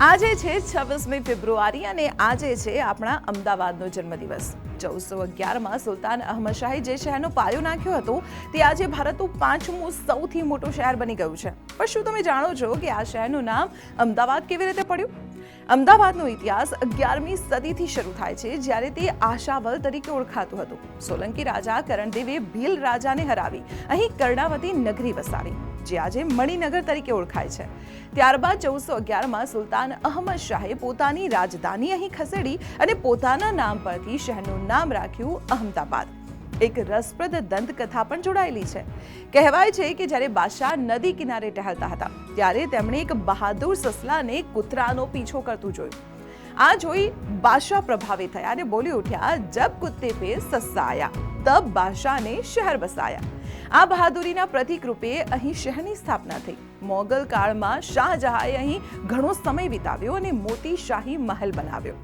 આજે છે 26મી ફેબ્રુઆરી અને આજે છે આપણા અમદાવાદનો જન્મદિવસ। 1411માં સુલતાન અહમદ શાહે જે શહેરનો પાયો નાખ્યો હતો તે આજે ભારતનું 5મું સૌથી મોટું શહેર બની ગયું છે। પણ શું તમે જાણો છો કે આ શહેરનું નામ અમદાવાદ કેવી રીતે પડ્યું? અમદાવાદનો ઇતિહાસ 11મી સદીથી શરૂ થાય છે, જ્યારે તે આશાવલ તરીકે ઓળખાતું હતું। સોલંકી રાજા કરણદેવે ભીલ રાજાને હરાવી અહીં કર્ણાવતી નગરી વસાવી, જે આજે મણિનગર તરીકે ઓળખાય છે। ત્યારબાદ 1411માં સુલતાન અહમદ શાહે પોતાની રાજધાની અહીં ખસેડી અને પોતાના નામ પરથી શહેરનું નામ રાખ્યું અહમદાબાદ। એક રસપ્રદ દંતકથા પણ જોડાયેલી છે। કહેવાય છે કે જ્યારે બાદશાહ નદી કિનારે ટહેલતા હતા ત્યારે તેમણે એક બહાદુર સસલાને કૂતરાનો પીછો કરતું જોયું। આ જોઈ બાદશાહ પ્રભાવિત થયા અને બોલી ઉઠ્યા, જબ કુત્તે પે સસ્સા આયા તબ બાદશાહને શહેર બસાયા। આ બહાદુરીના પ્રતીક રૂપે અહીં શહેરની સ્થાપના થઈ। મોગલ કાળમાં શાહજહાએ અહીં ઘણો સમય વિતાવ્યો અને મોતી શાહી મહેલ બનાવ્યો।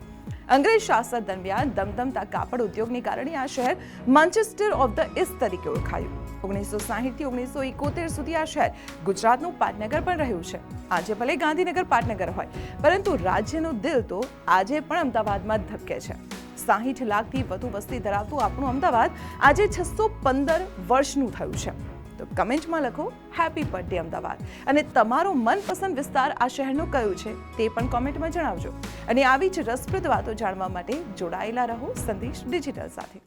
અંગ્રેજ શાસન દરમિયાન ધમધમતા કાપડ ઉદ્યોગને કારણે આ શહેર માન્ચેસ્ટર ઓફ ધ ઈસ્ટ તરીકે ઓળખાયું। 1960 થી 1971 સુધી આ શહેર ગુજરાતનું પાટનગર પણ રહ્યું છે। આજે ભલે ગાંધીનગર પાટનગર હોય, પરંતુ રાજ્યનું દિલ તો આજે પણ અમદાવાદમાં ધબકે છે। 60 લાખથી વધુ વસ્તી ધરાવતું આપણું અમદાવાદ આજે 615 વર્ષનું થયું છે। તો કમેન્ટમાં લખો હેપી બર્થડે અમદાવાદ, અને તમારો મનપસંદ વિસ્તાર આ શહેરનો કયો છે તે પણ કોમેન્ટમાં જણાવજો। અને આવી જ રસપ્રદ વાતો જાણવા માટે જોડાયેલા રહો સંદેશ ડિજિટલ સાથે।